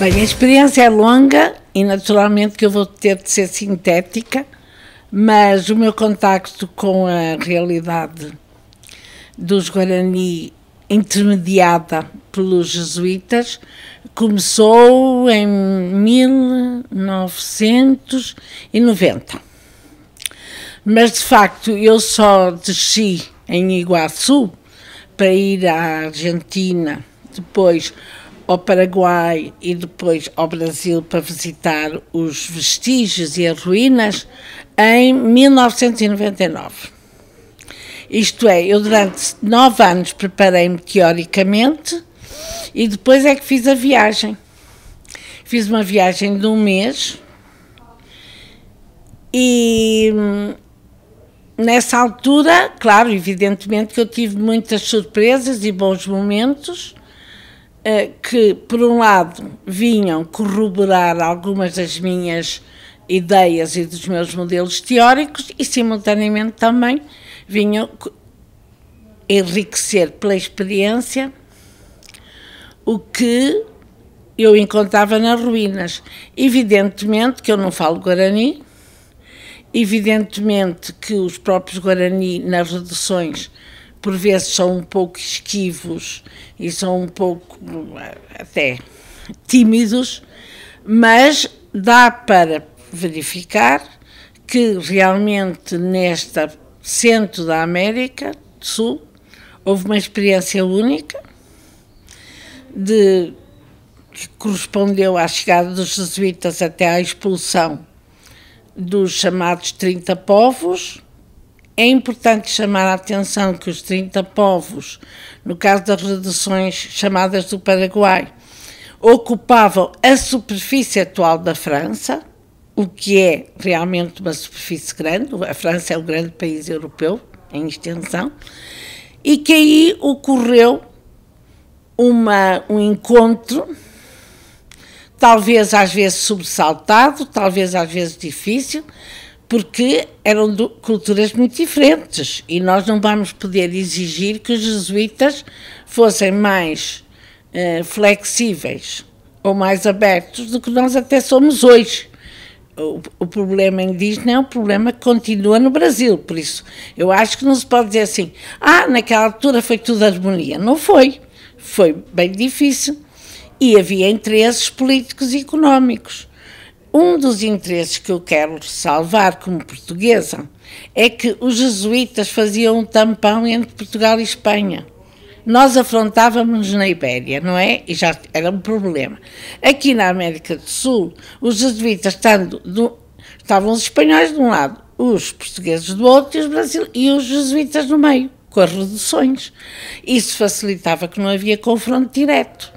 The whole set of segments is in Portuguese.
Bem, a experiência é longa e naturalmente que eu vou ter de ser sintética, mas o meu contacto com a realidade dos Guarani, intermediada pelos jesuítas, começou em 1990. Mas, de facto, eu só desci em Iguaçu para ir à Argentina, depois ao Paraguai e depois ao Brasil para visitar os vestígios e as ruínas em 1999. Isto é, eu durante 9 anos preparei-me teoricamente e depois é que fiz a viagem. Fiz uma viagem de 1 mês e nessa altura, claro, evidentemente que eu tive muitas surpresas e bons momentos que, por um lado, vinham corroborar algumas das minhas ideias e dos meus modelos teóricos e, simultaneamente, também vinham enriquecer pela experiência o que eu encontrava nas ruínas. Evidentemente que eu não falo Guarani, evidentemente que os próprios Guarani, nas reduções, por vezes são um pouco esquivos e são um pouco até tímidos, mas dá para verificar que realmente nesta centro da América do Sul houve uma experiência única que correspondeu à chegada dos jesuítas até à expulsão dos chamados 30 povos. É importante chamar a atenção que os 30 povos, no caso das reduções chamadas do Paraguai, ocupavam a superfície atual da França, o que é realmente uma superfície grande. A França é o grande país europeu em extensão, e que aí ocorreu um encontro, talvez às vezes sobressaltado, talvez às vezes difícil, porque eram culturas muito diferentes e nós não vamos poder exigir que os jesuítas fossem mais flexíveis ou mais abertos do que nós até somos hoje. O problema indígena é um problema que continua no Brasil, por isso eu acho que não se pode dizer assim, naquela altura foi tudo harmonia. Não foi, foi bem difícil e havia interesses políticos e económicos. Um dos interesses que eu quero salvar como portuguesa é que os jesuítas faziam um tampão entre Portugal e Espanha. Nós afrontávamos na Ibéria, não é? E já era um problema. Aqui na América do Sul, os jesuítas estavam os espanhóis de um lado, os portugueses do outro e os jesuítas no meio, com as reduções. Isso facilitava que não havia confronto direto.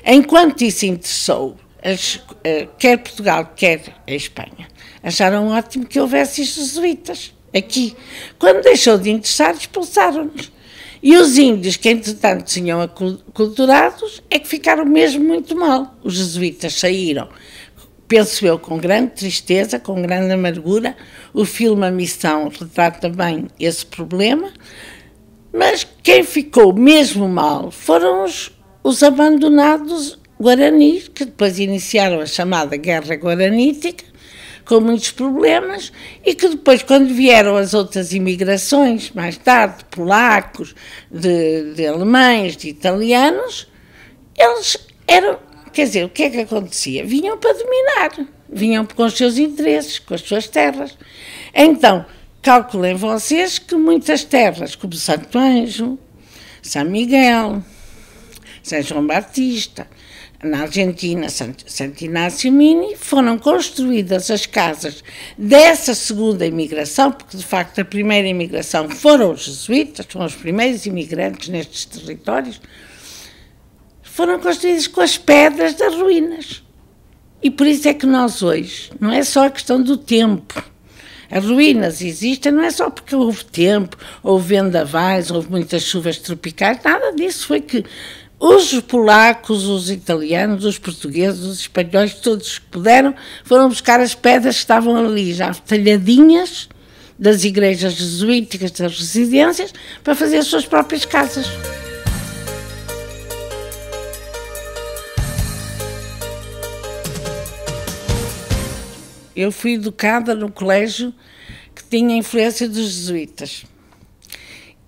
Enquanto isso interessou quer Portugal, quer a Espanha, acharam ótimo que houvesse os jesuítas aqui. Quando deixou de interessar, expulsaram-nos. E os índios, que entretanto tinham aculturados, é que ficaram mesmo muito mal. Os jesuítas saíram, penso eu, com grande tristeza, com grande amargura. O filme A Missão retrata bem esse problema, mas quem ficou mesmo mal foram os abandonados guaranis, que depois iniciaram a chamada Guerra Guaranítica, com muitos problemas, e que depois, quando vieram as outras imigrações, mais tarde, polacos, de alemães, de italianos, eles eram, quer dizer, o que é que acontecia? Vinham para dominar, vinham com os seus interesses, com as suas terras. Então, calculem vocês que muitas terras, como Santo Ângelo, São Miguel, São João Batista, na Argentina, Santo Inácio Mini, foram construídas as casas dessa segunda imigração, porque de facto a primeira imigração foram os jesuítas, foram os primeiros imigrantes nestes territórios, foram construídas com as pedras das ruínas. E por isso é que nós hoje, não é só a questão do tempo, as ruínas existem, não é só porque houve tempo, houve vendavais, houve muitas chuvas tropicais, nada disso, foi que os polacos, os italianos, os portugueses, os espanhóis, todos que puderam, foram buscar as pedras que estavam ali, já talhadinhas, das igrejas jesuíticas, das residências, para fazer as suas próprias casas. Eu fui educada no colégio que tinha influência dos jesuítas.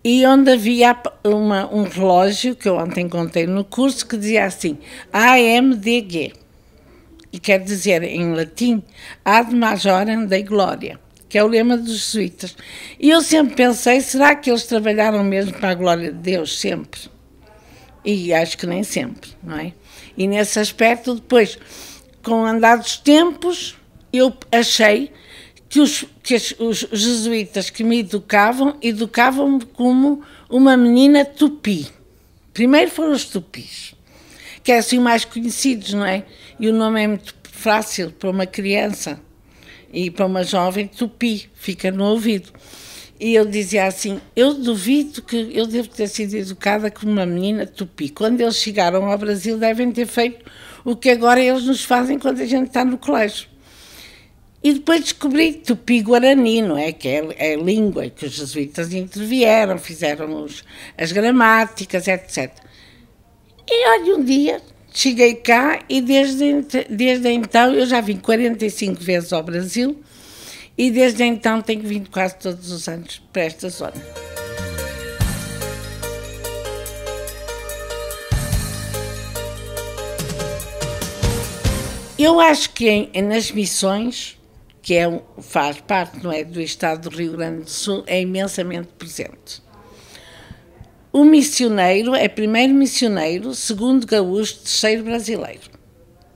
E onde havia um relógio, que eu ontem contei no curso, que dizia assim, AMDG, e quer dizer, em latim, Ad Majorem Dei Gloria, que é o lema dos jesuítas. E eu sempre pensei, será que eles trabalharam mesmo para a glória de Deus? Sempre. E acho que nem sempre, não é? E nesse aspecto, depois, com o andar dos tempos, eu achei que os jesuítas que me educavam-me como uma menina tupi. Primeiro foram os tupis, que é assim mais conhecidos, não é? E o nome é muito fácil para uma criança e para uma jovem, tupi, fica no ouvido. E eu dizia assim, eu duvido que eu devo ter sido educada como uma menina tupi. Quando eles chegaram ao Brasil devem ter feito o que agora eles nos fazem quando a gente está no colégio. E depois descobri tupi-guarani, não é? Que é a língua que os jesuítas intervieram, fizeram as gramáticas, etc. E olha, um dia cheguei cá e desde então, eu já vim 45 vezes ao Brasil e desde então tenho vindo quase todos os anos para esta zona. Eu acho que nas missões, que faz parte, não é, do Estado do Rio Grande do Sul, é imensamente presente. O missioneiro é primeiro missioneiro, segundo gaúcho, terceiro brasileiro.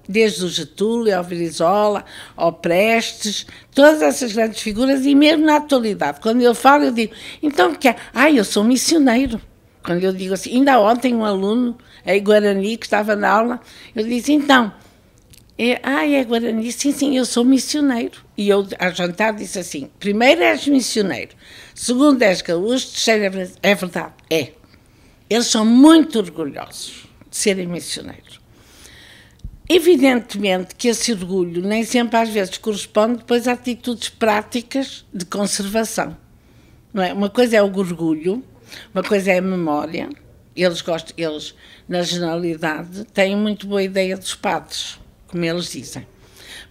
Desde o Getúlio, ao Brizola, ao Prestes, todas essas grandes figuras, e mesmo na atualidade. Quando eu falo, eu digo, então o que é? Eu sou missioneiro. Quando eu digo assim, ainda ontem um aluno, em Guarani, que estava na aula, eu disse, então, é Guarani? Sim, eu sou missioneiro. E eu, ao jantar, disse assim, primeiro és missioneiro, segundo és gaúcho, terceiro é verdade, é. Eles são muito orgulhosos de serem missioneiros. Evidentemente que esse orgulho nem sempre às vezes corresponde depois a atitudes práticas de conservação. Não é? Uma coisa é o orgulho, uma coisa é a memória. Eles, na generalidade, têm muito boa ideia dos padres, como eles dizem.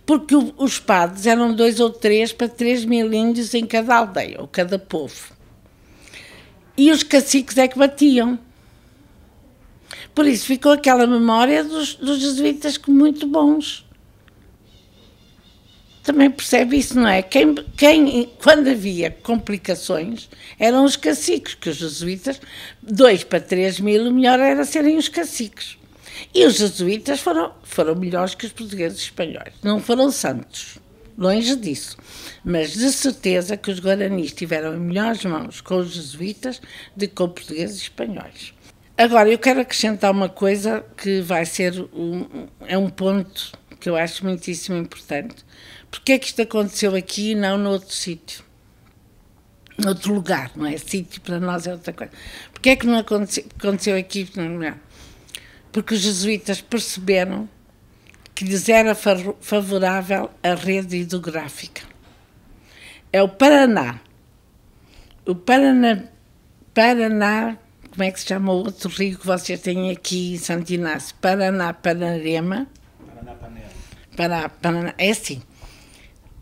Porque os padres eram 2 ou 3 para 3 mil índios em cada aldeia, ou cada povo. E os caciques é que batiam. Por isso ficou aquela memória dos jesuítas como muito bons. Também percebe isso, não é? Quando havia complicações, eram os caciques, que os jesuítas, 2 para 3 mil, o melhor era serem os caciques. E os jesuítas foram melhores que os portugueses e espanhóis. Não foram santos, longe disso. Mas de certeza que os guaranis tiveram em melhores mãos com os jesuítas do que com portugueses e espanhóis. Agora, eu quero acrescentar uma coisa que vai ser um ponto que eu acho muitíssimo importante. Porque é que isto aconteceu aqui e não noutro sítio? Noutro lugar, não é? Sítio para nós é outra coisa. Porque é que não aconteceu aqui? Porque os jesuítas perceberam que lhes era favorável a rede hidrográfica. É o Paraná. O Paraná, como é que se chama o outro rio que vocês têm aqui em Santo Inácio? Paranapanema. Paraná, é assim.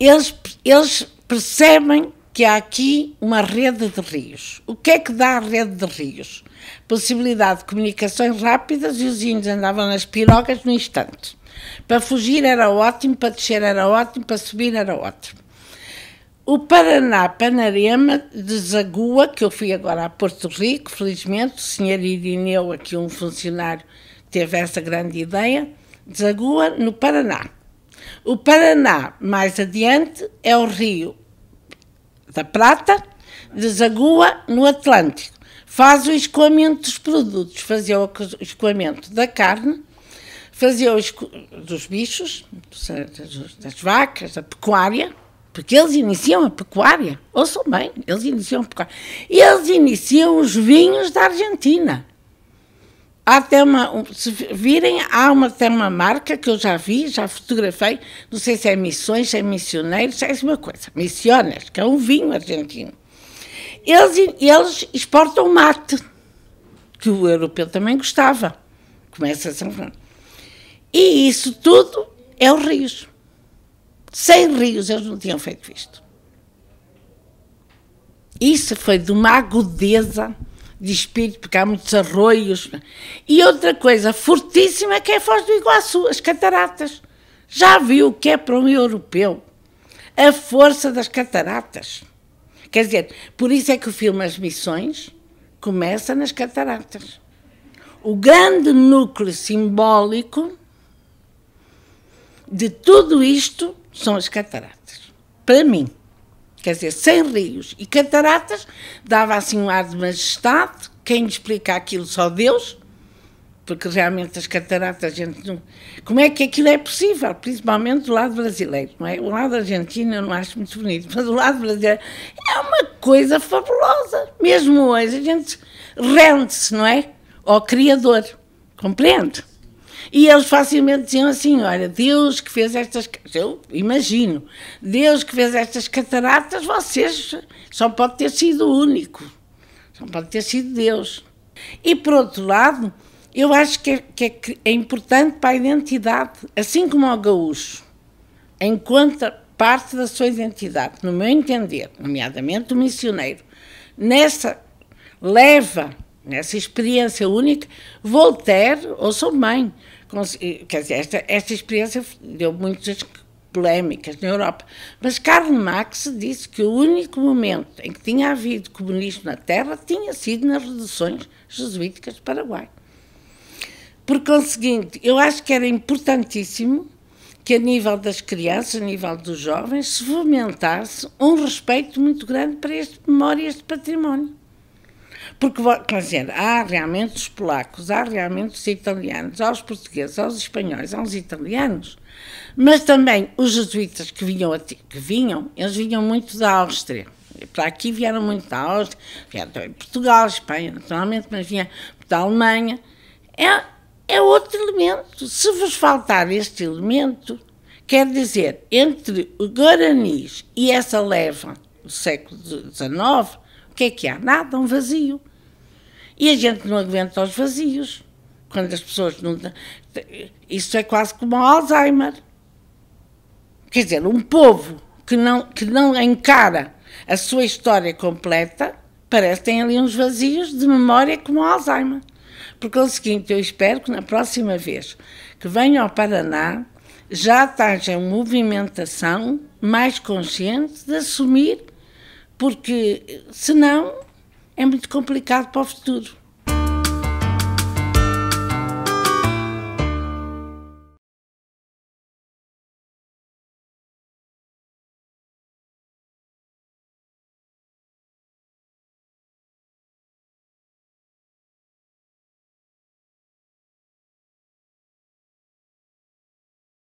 Eles percebem que há aqui uma rede de rios. O que é que dá a rede de rios? Possibilidade de comunicações rápidas e os índios andavam nas pirocas no instante. Para fugir era ótimo, para descer era ótimo, para subir era ótimo. O Paranapanema desagua, que eu fui agora a Porto Rico, felizmente, o senhor Irineu, aqui um funcionário, teve essa grande ideia, desagua no Paraná. O Paraná, mais adiante, é o Rio da Prata, desagua no Atlântico. Faz o escoamento dos produtos, fazia o escoamento da carne, fazia dos bichos, das vacas, da pecuária, porque eles iniciam a pecuária, ouçam bem, eles iniciam a pecuária. E eles iniciam os vinhos da Argentina. Há até se virem, há até uma marca que eu já vi, já fotografei, não sei se é Missões, se é Missioneiros, se é uma coisa, Missiones, que é um vinho argentino. Eles exportam mate, que o europeu também gostava. Começa a ser... E isso tudo é os rios. Sem rios eles não tinham feito isto. Isso foi de uma agudeza de espírito, porque há muitos arroios. E outra coisa fortíssima que é a Foz do Iguaçu, as cataratas. Já viu o que é para um europeu a força das cataratas? Quer dizer, por isso é que o filme As Missões começa nas cataratas. O grande núcleo simbólico de tudo isto são as cataratas. Para mim. Quer dizer, sem rios e cataratas, dava assim um ar de majestade. Quem explica aquilo? Só Deus. Porque realmente as cataratas, a gente não... Como é que aquilo é possível? Principalmente do lado brasileiro, não é? O lado argentino eu não acho muito bonito, mas o lado brasileiro é uma coisa fabulosa. Mesmo hoje a gente rende-se, não é? Ao Criador, compreende? E eles facilmente diziam assim, olha, Deus que fez estas... Eu imagino, Deus que fez estas cataratas, vocês só pode ter sido o único. Só pode ter sido Deus. E, por outro lado, eu acho que é importante para a identidade, assim como o gaúcho, enquanto parte da sua identidade, no meu entender, nomeadamente o missioneiro, nessa experiência única, Voltaire, ouçam bem, quer dizer, esta experiência deu muitas polémicas na Europa, mas Karl Marx disse que o único momento em que tinha havido comunismo na Terra tinha sido nas reduções jesuíticas do Paraguai. Por conseguinte, eu acho que era importantíssimo que a nível das crianças, a nível dos jovens, se fomentasse um respeito muito grande para esta memória e este património. Porque, quer dizer, há realmente os polacos, há realmente os italianos, há os portugueses, há os espanhóis, há os italianos, mas também os jesuítas que vinham, eles vinham muito da Áustria. Para aqui vieram muito da Áustria, vieram também de Portugal, Espanha, naturalmente, mas vinham da Alemanha. É outro elemento. Se vos faltar este elemento, quer dizer, entre o Guaranis e essa leva do século XIX, o que há? Nada, um vazio. E a gente não aguenta os vazios. Quando as pessoas não... Isso é quase como o Alzheimer. Quer dizer, um povo que não encara a sua história completa, parece que tem ali uns vazios de memória como o Alzheimer. Porque é o seguinte, eu espero que na próxima vez que venham ao Paraná já esteja uma movimentação mais consciente de assumir, porque senão é muito complicado para o futuro.